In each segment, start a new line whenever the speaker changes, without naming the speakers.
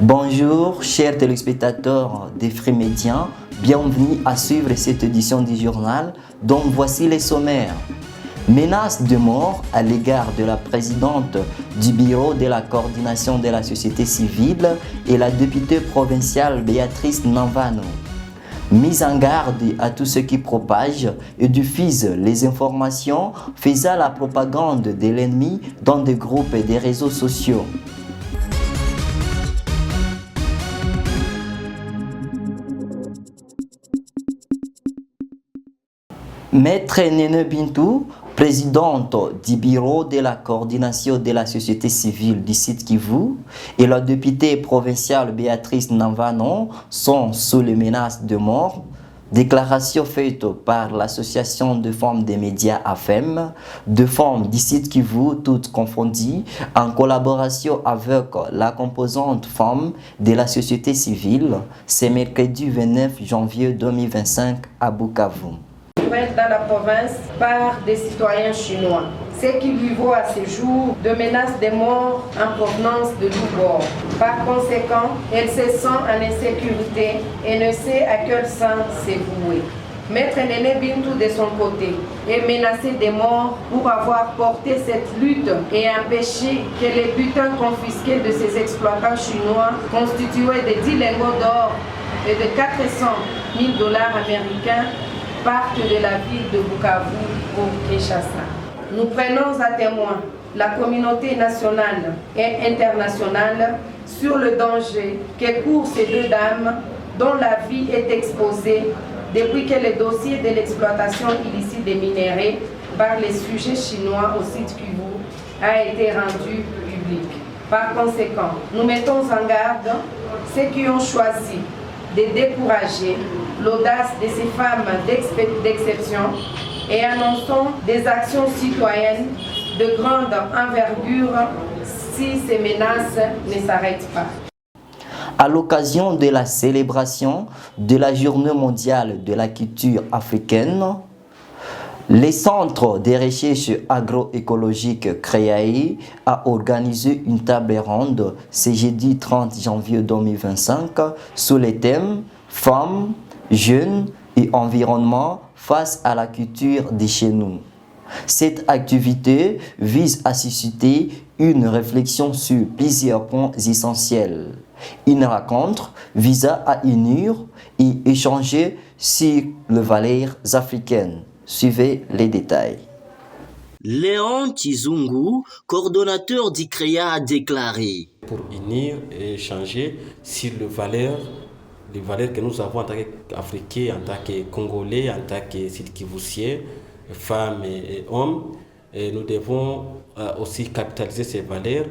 Bonjour, chers téléspectateurs des Free Médias, bienvenue à suivre cette édition du journal dont voici les sommaires. Menace de mort à l'égard de la présidente du bureau de la coordination de la société civile et la députée provinciale Béatrice Nanvano. Mise en garde à tous ceux qui propagent et diffusent les informations faisant la propagande de l'ennemi dans des groupes et des réseaux sociaux. Maître Néné Bintou, présidente du bureau de la coordination de la société civile du Sud Kivu, et la députée provinciale Béatrice Nanvano sont sous les menaces de mort. Déclaration faite par l'association de femmes des médias AFEM, de femmes du Sud Kivu, toutes confondues, en collaboration avec la composante femme de la société civile, c'est mercredi 29 janvier 2025 à Bukavu.
Dans la province par des citoyens chinois, ce qui lui vaut à ce jour de menaces de mort en provenance de tous bords. Par conséquent, elle se sent en insécurité et ne sait à quel sens se vouer. Maître Néné Bintou, de son côté, est menacé de mort pour avoir porté cette lutte et empêché que les butins confisqués de ces exploitants chinois, constitués de 10 lingots d'or et de 400 000 dollars américains, partent de la ville de Bukavu pour Kinshasa. Nous prenons à témoin la communauté nationale et internationale sur le danger que courent ces deux dames dont la vie est exposée depuis que le dossier de l'exploitation illicite des minéraux par les sujets chinois au site Kivu a été rendu public. Par conséquent, nous mettons en garde ceux qui ont choisi de décourager l'audace de ces femmes d'exception et annonçons des actions citoyennes de grande envergure si ces menaces ne s'arrêtent pas.
À l'occasion de la célébration de la Journée mondiale de la culture africaine, le Centre de recherche agroécologique CREAI a organisé une table ronde ce jeudi 30 janvier 2025 sous les thèmes Femmes, jeunes et environnement face à la culture de chez nous. Cette activité vise à susciter une réflexion sur plusieurs points essentiels. Une rencontre visant à unir et échanger sur les valeurs africaines. Suivez les détails. Léon Chizungu, coordonnateur du CREA, a déclaré:
pour unir et échanger sur les valeurs que nous avons en tant qu'Africains, en tant que Congolais, en tant que Sud-Kivusiens, femmes et hommes. Et nous devons aussi capitaliser ces valeurs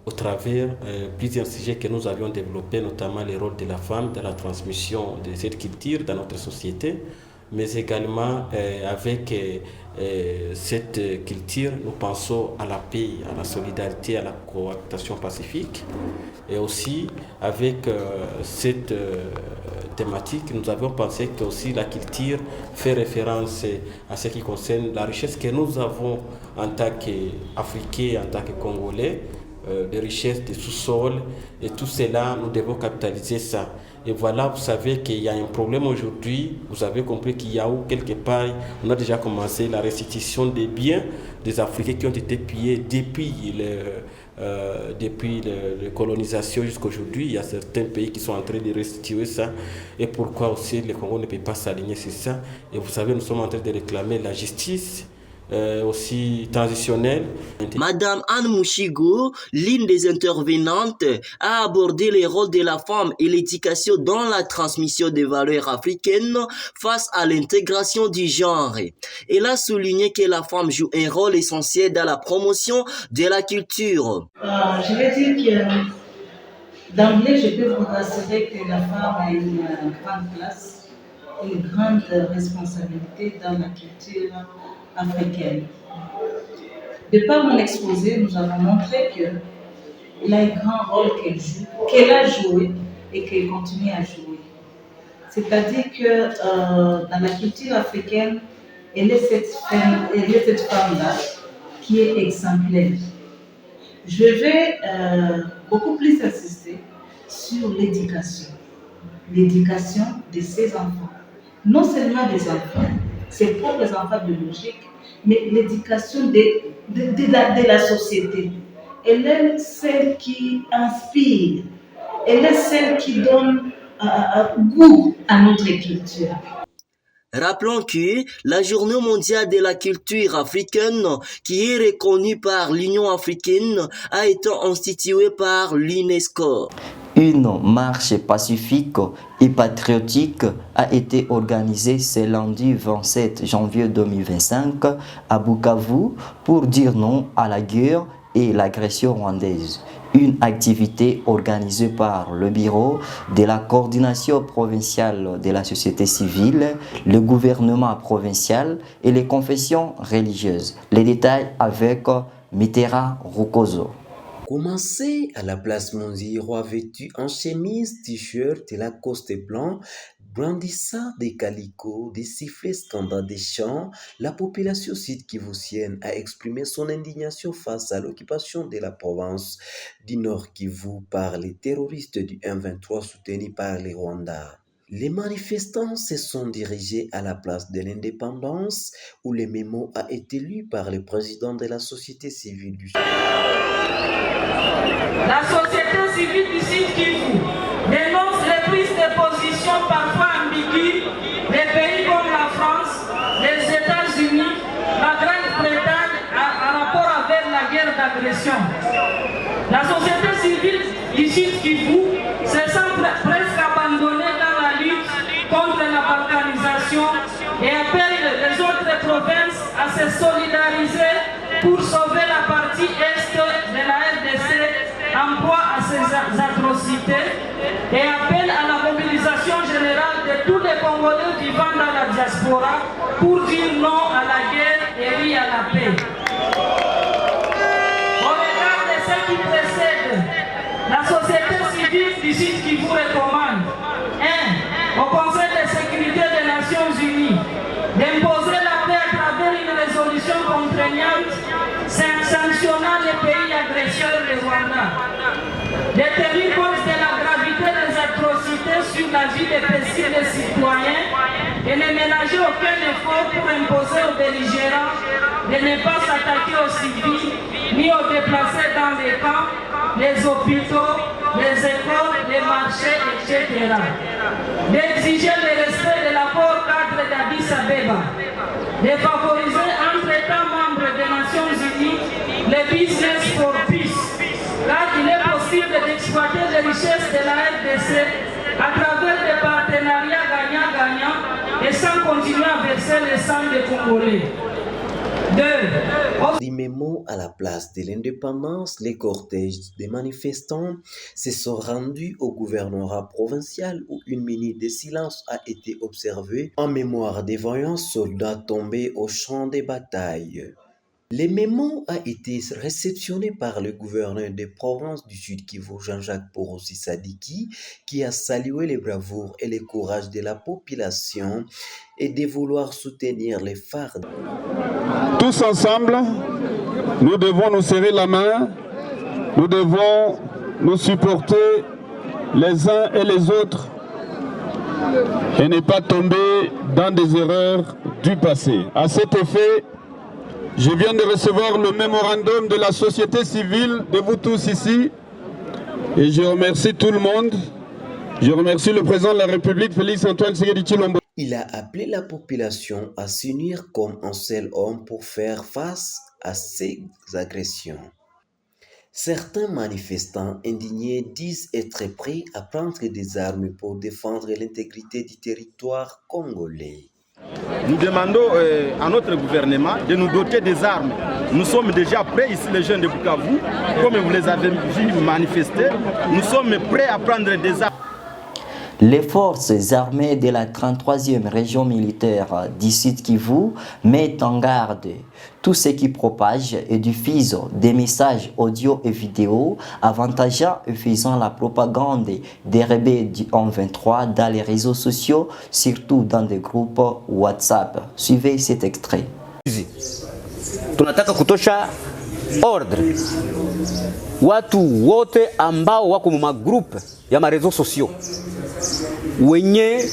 au travers plusieurs sujets que nous avions développés, notamment le rôle de la femme dans la transmission de cette culture dans notre société, mais également avec cette culture, nous pensons à la paix, à la solidarité, à la cohabitation pacifique. Et aussi, avec cette thématique, nous avons pensé que aussi la culture fait référence à ce qui concerne la richesse que nous avons en tant qu'Africains, en tant que Congolais, des richesses des sous-sols, et tout cela, nous devons capitaliser ça. Et voilà, vous savez qu'il y a un problème aujourd'hui, vous avez compris qu'il y a où quelque part, on a déjà commencé la restitution des biens des Africains qui ont été pillés depuis la colonisation jusqu'à aujourd'hui. Il y a certains pays qui sont en train de restituer ça. Et pourquoi aussi le Congo ne peut pas s'aligner sur ça? Et vous savez, nous sommes en train de réclamer la justice. Aussi transitionnelle.
Madame Anne Mouchigo, l'une des intervenantes, a abordé les rôles de la femme et l'éducation dans la transmission des valeurs africaines face à l'intégration du genre. Elle a souligné que la femme joue un rôle essentiel dans la promotion de la culture.
Je vais dire que d'emblée, je peux vous rassurer que la femme a une grande place, une grande responsabilité dans la culture africaine. De par mon exposé, nous avons montré qu'elle a un grand rôle qu'elle a joué et qu'elle continue à jouer. C'est-à-dire que dans la culture africaine, elle est cette femme-là qui est exemplaire. Je vais beaucoup plus insister sur l'éducation de ses enfants. Non seulement des enfants, ses propres enfants biologiques, mais l'éducation de la société. Elle est celle qui inspire, elle est celle qui donne goût à notre culture.
Rappelons que la Journée mondiale de la culture africaine, qui est reconnue par l'Union africaine, a été instituée par l'UNESCO. Une marche pacifique et patriotique a été organisée ce lundi 27 janvier 2025 à Bukavu pour dire non à la guerre et l'agression rwandaise. Une activité organisée par le Bureau de la coordination provinciale de la société civile, le gouvernement provincial et les confessions religieuses. Les détails avec Mitera Rukozo.
Commencé à la place Monziro vêtu en chemise, t-shirt et Lacoste blanc, brandissant des calicots, des sifflets scandant des chants, la population sud-kivusienne a exprimé son indignation face à l'occupation de la province du Nord Kivu par les terroristes du M23 soutenus par les Rwandais. Les manifestants se sont dirigés à la place de l'indépendance où le mémo a été lu par le président de la société civile du Sud.
La société civile du Sud Kivu dénonce les prises de position parfois ambiguës des pays comme la France, les États-Unis, la Grande-Bretagne en rapport avec la guerre d'agression. La société civile du Sud Kivu se sent presque abandonnée dans la lutte contre la balkanisation et appelle les autres provinces à se solidariser pour sauver la partie est de la RDC en proie à ces atrocités et appelle à la mobilisation générale de tous les Congolais vivant dans la diaspora pour dire non à la guerre et oui à la paix. Au regard de ce qui précède, la société civile d'ici qui vous recommande 1. Au Conseil de sécurité des Nations Unies d'imposer la paix à travers une résolution contraignante sanctionnant les pays agresseurs du Rwanda, de tenir compte de la gravité des atrocités sur la vie des paisibles citoyens et ne ménager aucun effort pour imposer aux belligérants de ne pas s'attaquer aux civils ni aux déplacés dans les camps, les hôpitaux, les écoles, les marchés, etc. D'exiger le respect de l'accord cadre d'Addis Abeba, de favoriser entre États membres des Nations Unies le business for peace, car il est possible d'exploiter les richesses de la RDC à travers des partenariats gagnant-gagnant et sans continuer à verser le sang des Congolais. 2.
Des mémos à la place de l'indépendance, les cortèges des manifestants se sont rendus au gouvernorat provincial où une minute de silence a été observée en mémoire des vaillants soldats tombés au champ de bataille. Le mémo a été réceptionné par le gouverneur des provinces du Sud Kivu, Jean-Jacques Porossi Sadiki, qui a salué les bravoures et le courage de la population et de vouloir soutenir les FARC.
Tous ensemble, nous devons nous serrer la main, nous devons nous supporter les uns et les autres et ne pas tomber dans des erreurs du passé. À cet effet, je viens de recevoir le mémorandum de la société civile, de vous tous ici, et je remercie tout le monde. Je remercie le président de la République, Félix Antoine Tshisekedi Tshilombo.
Il a appelé la population à s'unir comme un seul homme pour faire face à ces agressions. Certains manifestants indignés disent être prêts à prendre des armes pour défendre l'intégrité du territoire congolais.
Nous demandons à notre gouvernement de nous doter des armes. Nous sommes déjà prêts, ici les jeunes de Bukavu, comme vous les avez vus manifester, nous sommes prêts à prendre des armes.
Les forces armées de la 33e région militaire du Sud Kivu mettent en garde tous ceux qui propagent et diffusent des messages audio et vidéo avantageant et faisant la propagande des rebelles du M23 dans les réseaux sociaux, surtout dans des groupes WhatsApp. Suivez cet extrait.
Tunataka kutosha ordre watu wote ambao wako mu magroupe ya marezo sosio wenye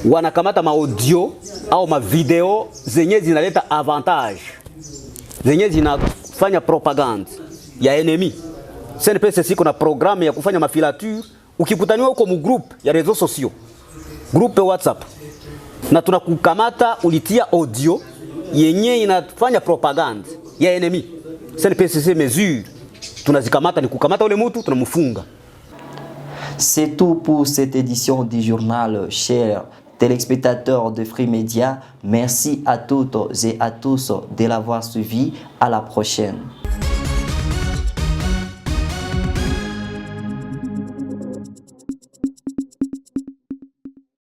wanakamata maaudio au mavideo zenye zinaleta avantage, zenye zinafanya propaganda ya enemy. CNPS siko na programu ya kufanya mafilature. Ukikutaniwa huko mu group ya rezo sosio, groupe WhatsApp, na tunakukamata ulitia audio yenye inafanya propaganda ya enemy, CNPS mesure tunazikamata, ni kukamata ule mutu tunamfunga.
C'est tout pour cette édition du journal, chers téléspectateurs de Free Media. Merci à toutes et à tous de l'avoir suivi. À la prochaine.